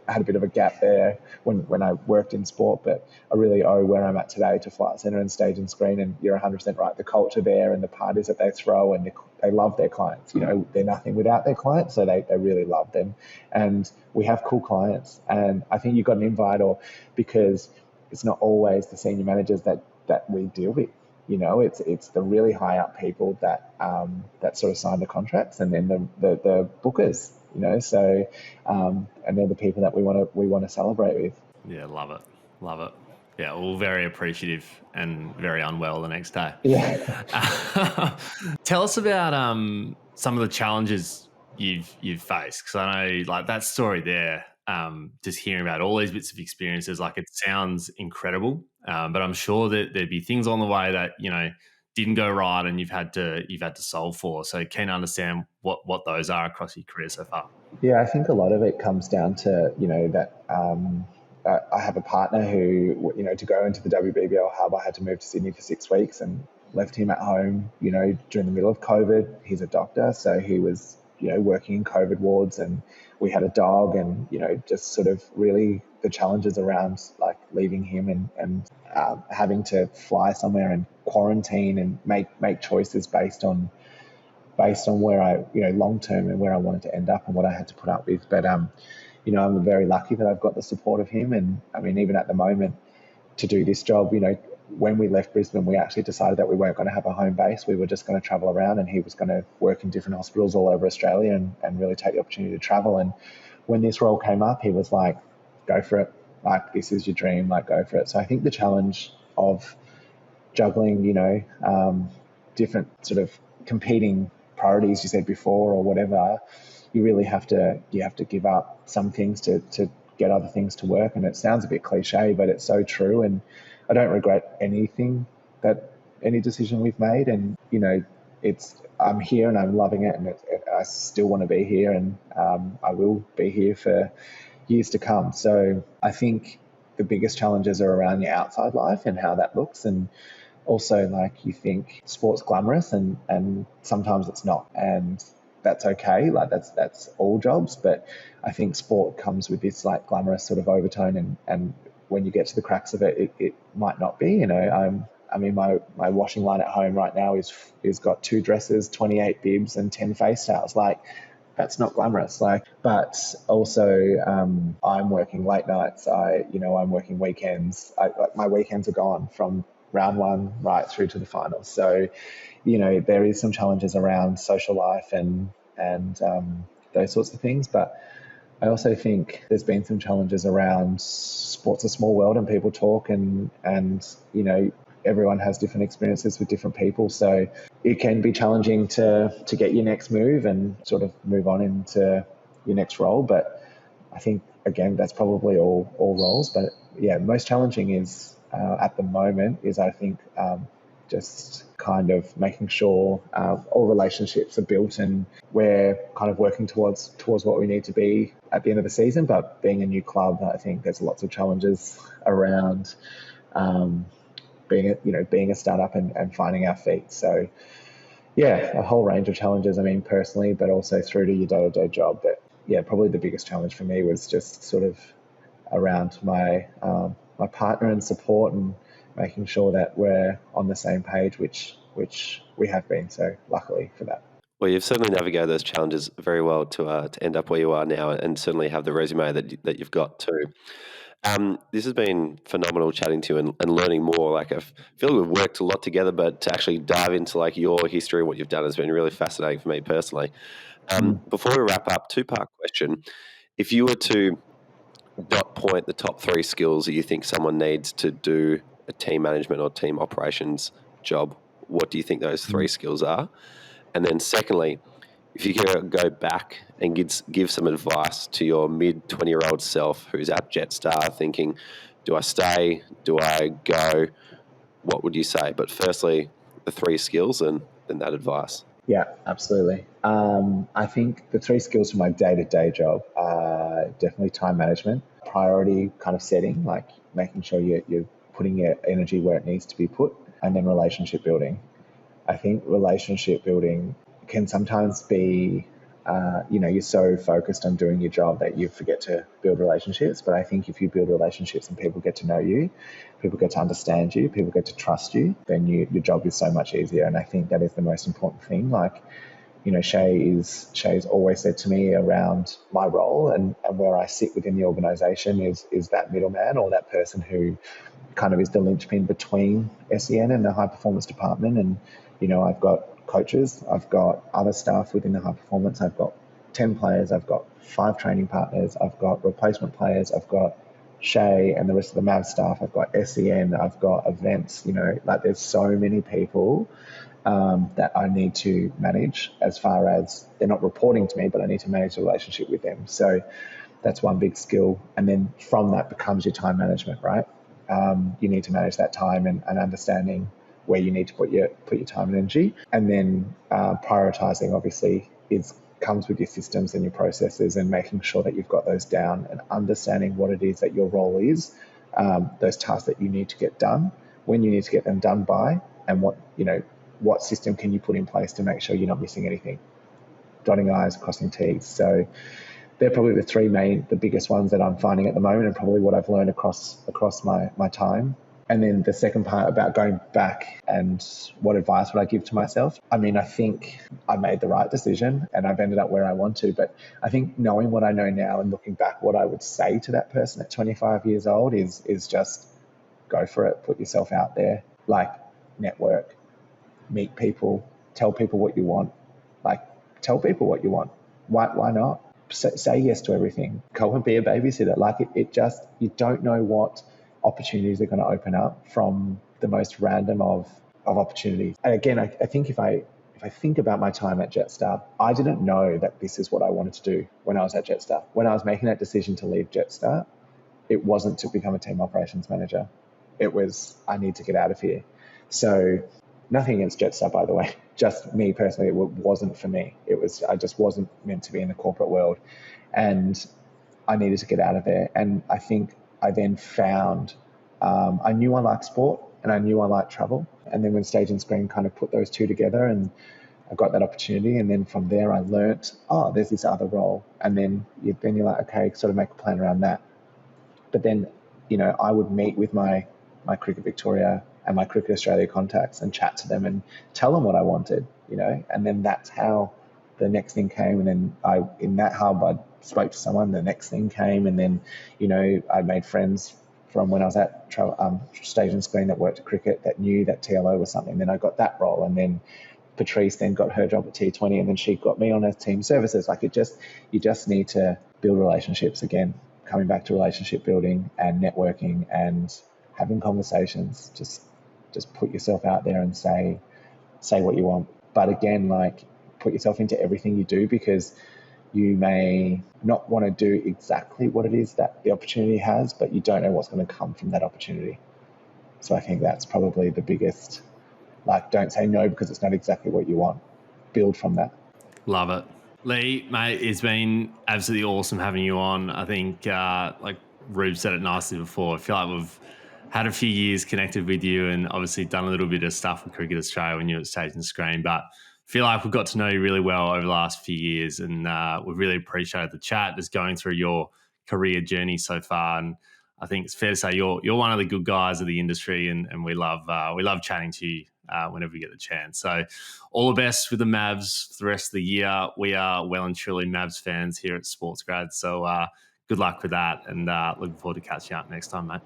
I had a bit of a gap there when I worked in sport, but I really owe where I'm at today to Flight Centre and Stage and Screen. And you're 100% right. The culture there and the parties that they throw, and they love their clients. They're nothing without their clients, so they really love them. And we have cool clients. And I think you got an invite, because it's not always the senior managers that we deal with. It's the really high up people that sort of sign the contracts, and then the bookers. So and they're the people that we want to celebrate with. Yeah, love it. Yeah, all very appreciative and very unwell the next day. Yeah. Tell us about some of the challenges you've faced, because I know, like, that story there. Just hearing about all these bits of experiences, like, it sounds incredible. But I'm sure that there'd be things on the way that didn't go right, and you've had to solve for. So keen to understand what those are across your career so far. Yeah, I think a lot of it comes down to that I have a partner who to go into the WBBL hub, I had to move to Sydney for 6 weeks and left him at home. During the middle of COVID. He's a doctor, so he was working in COVID wards, and we had a dog, and just sort of really the challenges around like leaving him and having to fly somewhere and quarantine and make choices based on where I long term and where I wanted to end up and what I had to put up with. But I'm very lucky that I've got the support of him, and I mean, even at the moment, to do this job, when we left Brisbane, we actually decided that we weren't going to have a home base. We were just going to travel around, and he was going to work in different hospitals all over Australia and really take the opportunity to travel. And when this role came up, he was like, go for it. Like, this is your dream, like, go for it. So I think the challenge of juggling, different sort of competing priorities, you said before, or whatever, you really have to give up some things to get other things to work. And it sounds a bit cliche, but it's so true. And I don't regret any decision we've made. And, I'm here and I'm loving it, and I still want to be here, and I will be here for years to come. So I think the biggest challenges are around your outside life and how that looks. And also, like, you think sport's glamorous, and sometimes it's not. And that's okay. Like, that's all jobs. But I think sport comes with this like glamorous sort of overtone, and when you get to the cracks of it, it might not be. My washing line at home right now is got 2 dresses, 28 bibs, and 10 face towels. Like, that's not glamorous. Like, but also I'm working late nights. I'm working weekends. My weekends are gone from round 1 right through to the finals. So, there is some challenges around social life and those sorts of things. But I also think there's been some challenges around sport's a small world, and people talk, and everyone has different experiences with different people. So it can be challenging to get your next move and sort of move on into your next role. But I think, again, that's probably all roles. But yeah, most challenging is at the moment is, I think, just kind of making sure all relationships are built, and we're kind of working towards what we need to be at the end of the season. But being a new club, I think there's lots of challenges around being a startup and finding our feet. So yeah, a whole range of challenges. I mean, personally, but also through to your day-to-day job. But yeah, probably the biggest challenge for me was just sort of around my partner and support, and making sure that we're on the same page, which we have been. So luckily for that. Well, you've certainly navigated those challenges very well to end up where you are now, and certainly have the resume that you've got too. This has been phenomenal chatting to you and learning more. Like, I feel we've worked a lot together, but to actually dive into like your history and what you've done has been really fascinating for me personally. Before we wrap up, 2-part question. If you were to dot point the top 3 skills that you think someone needs to do a team management or team operations job, what do you think those 3 skills are? And then secondly, if you could go back and give some advice to your mid-20-year-old self who's at Jetstar thinking, do I stay? Do I go? What would you say? But firstly, the 3 skills and then that advice. Yeah, absolutely. I think the 3 skills for my day-to-day job are definitely time management, priority kind of setting, like making sure you're putting your energy where it needs to be put, and then relationship building. I think relationship building can sometimes be, you're so focused on doing your job that you forget to build relationships. But I think if you build relationships and people get to know you, people get to understand you, people get to trust you, then your job is so much easier. And I think that is the most important thing. Like, Shay's always said to me around my role and where I sit within the organisation is that middleman, or that person who kind of is the linchpin between SEN and the high performance department. And, I've got coaches, I've got other staff within the high performance, I've got 10 players, I've got 5 training partners, I've got replacement players, I've got Shay and the rest of the Mavs staff, I've got SEN, I've got events, there's so many people that I need to manage, as far as they're not reporting to me, but I need to manage the relationship with them. So that's one big skill. And then from that becomes your time management, right? You need to manage that time and understanding where you need to put your time and energy. And then prioritizing, obviously, comes with your systems and your processes, and making sure that you've got those down and understanding what it is that your role is, those tasks that you need to get done, when you need to get them done by, and what system can you put in place to make sure you're not missing anything. Dotting I's, crossing T's. So they're probably the biggest ones that I'm finding at the moment, and probably what I've learned across my time. And then the second part about going back and what advice would I give to myself? I mean, I think I made the right decision and I've ended up where I want to. But I think knowing what I know now and looking back, what I would say to that person at 25 years old is just go for it. Put yourself out there, like network, meet people, tell people what you want. Like, tell people what you want. Why not? Say yes to everything. Go and be a babysitter. Like you don't know what opportunities are going to open up from the most random of opportunities. And again, I think if I think about my time at Jetstar, I didn't know that this is what I wanted to do when I was at Jetstar. When I was making that decision to leave Jetstar, it wasn't to become a team operations manager. It was, I need to get out of here. So nothing against Jetstar, by the way. Just me personally, it wasn't for me. I just wasn't meant to be in the corporate world. And I needed to get out of there. And I think I then found, I knew I liked sport and I knew I liked travel. And then when Stage and Screen kind of put those two together, and I got that opportunity. And then from there I learnt, there's this other role. And then you're like, okay, sort of make a plan around that. But then, I would meet with my Cricket Victoria and my Cricket Australia contacts and chat to them and tell them what I wanted, and then that's how the next thing came. And then in that hub, I spoke to someone, the next thing came, and then, I made friends from when I was at Stage and Screen that worked at cricket that knew that TLO was something. Then I got that role, and then Patrice then got her job at T20, and then she got me on as team services. Like you just need to build relationships again, coming back to relationship building and networking and having conversations. Just put yourself out there and say what you want. But again, like, put yourself into everything you do, because you may not want to do exactly what it is that the opportunity has, but you don't know what's going to come from that opportunity. So I think that's probably the biggest, like, don't say no because it's not exactly what you want. Build from that. Love it. Leigh, mate, it's been absolutely awesome having you on. I think, like Rube said it nicely before, I feel like we've had a few years connected with you and obviously done a little bit of stuff with Cricket Australia when you were at Stage and Screen, but I feel like we've got to know you really well over the last few years, and we've really appreciated the chat, just going through your career journey so far. And I think it's fair to say you're one of the good guys of the industry, and we love chatting to you whenever we get the chance. So all the best with the Mavs for the rest of the year. We are well and truly Mavs fans here at SportsGrad, so good luck with that, and looking forward to catching up next time, mate.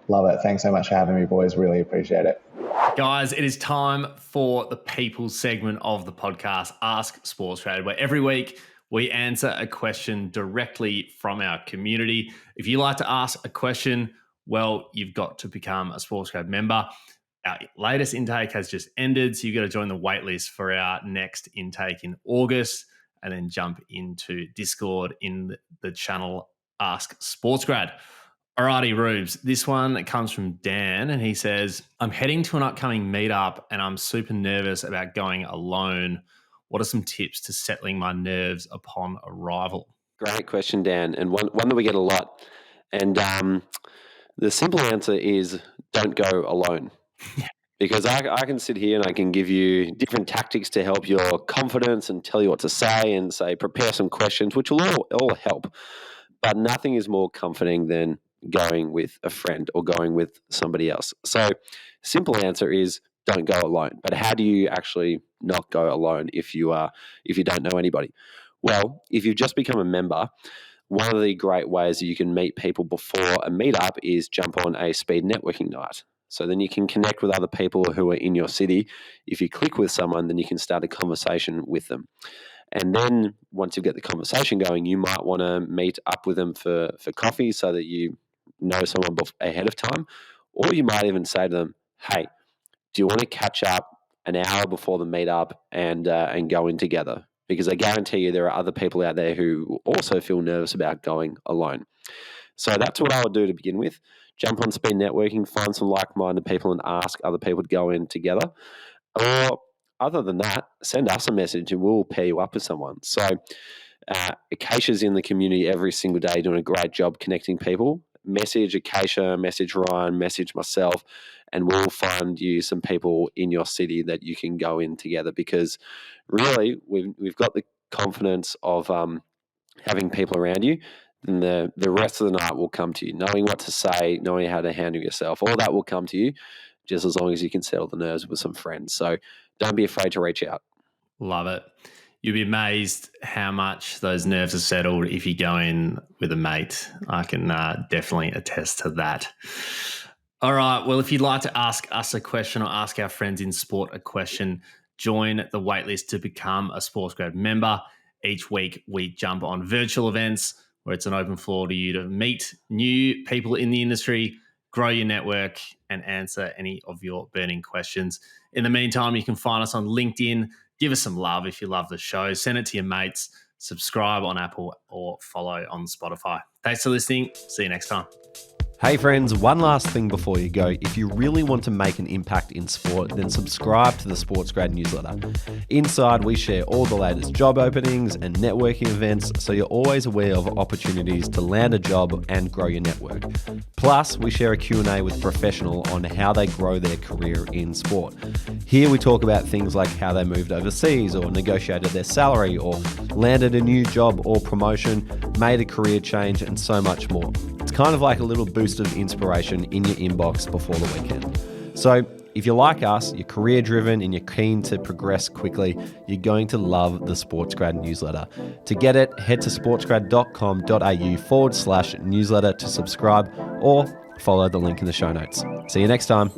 Love it. Thanks so much for having me, boys. Really appreciate it. Guys, it is time for the people segment of the podcast, Ask SportsGrad, where every week we answer a question directly from our community. If you like to ask a question, well, you've got to become a SportsGrad member. Our latest intake has just ended, so you've got to join the waitlist for our next intake in August, and then jump into Discord in the channel Ask SportsGrad. Alrighty, Rubes. This one comes from Dan, and he says, I'm heading to an upcoming meetup and I'm super nervous about going alone. What are some tips to settling my nerves upon arrival? Great question, Dan, and one that we get a lot. And the simple answer is don't go alone. Because I can sit here and I can give you different tactics to help your confidence and tell you what to say and say prepare some questions, which will all help. But nothing is more comforting than going with a friend or going with somebody else. So simple answer is don't go alone. But how do you actually not go alone if you don't know anybody? Well, if you've just become a member, one of the great ways that you can meet people before a meetup is jump on a speed networking night. So then you can connect with other people who are in your city. If you click with someone, then you can start a conversation with them. And then once you get the conversation going, you might want to meet up with them for coffee so that you know someone ahead of time. Or you might even say to them, hey, do you want to catch up an hour before the meetup and go in together? Because I guarantee you there are other people out there who also feel nervous about going alone. So that's what I would do to begin with. Jump on speed networking, find some like-minded people and ask other people to go in together. Or other than that, send us a message and we'll pair you up with someone. So Acacia's in the community every single day doing a great job connecting people. Message Acacia, message Ryan, message myself, and we'll find you some people in your city that you can go in together, because really we've got the confidence of having people around you. And the rest of the night will come to you. Knowing what to say, knowing how to handle yourself, all that will come to you just as long as you can settle the nerves with some friends. So don't be afraid to reach out. Love it. You'll be amazed how much those nerves are settled if you go in with a mate. I can definitely attest to that. All right. Well, if you'd like to ask us a question or ask our friends in sport a question, join the waitlist to become a SportsGrad member. Each week we jump on virtual events where it's an open floor to you to meet new people in the industry, grow your network, and answer any of your burning questions. In the meantime, you can find us on LinkedIn. Give us some love if you love the show. Send it to your mates. Subscribe on Apple or follow on Spotify. Thanks for listening. See you next time. Hey friends, one last thing before you go. If you really want to make an impact in sport, then subscribe to the SportsGrad newsletter. Inside, we share all the latest job openings and networking events, so you're always aware of opportunities to land a job and grow your network. Plus, we share a Q&A with a professional on how they grow their career in sport. Here we talk about things like how they moved overseas or negotiated their salary or landed a new job or promotion, made a career change, and so much more. It's kind of like a little boost of inspiration in your inbox before the weekend. So if you're like us, you're career driven and you're keen to progress quickly, you're going to love the SportsGrad newsletter. To get it, head to sportsgrad.com.au/newsletter to subscribe or follow the link in the show notes. See you next time.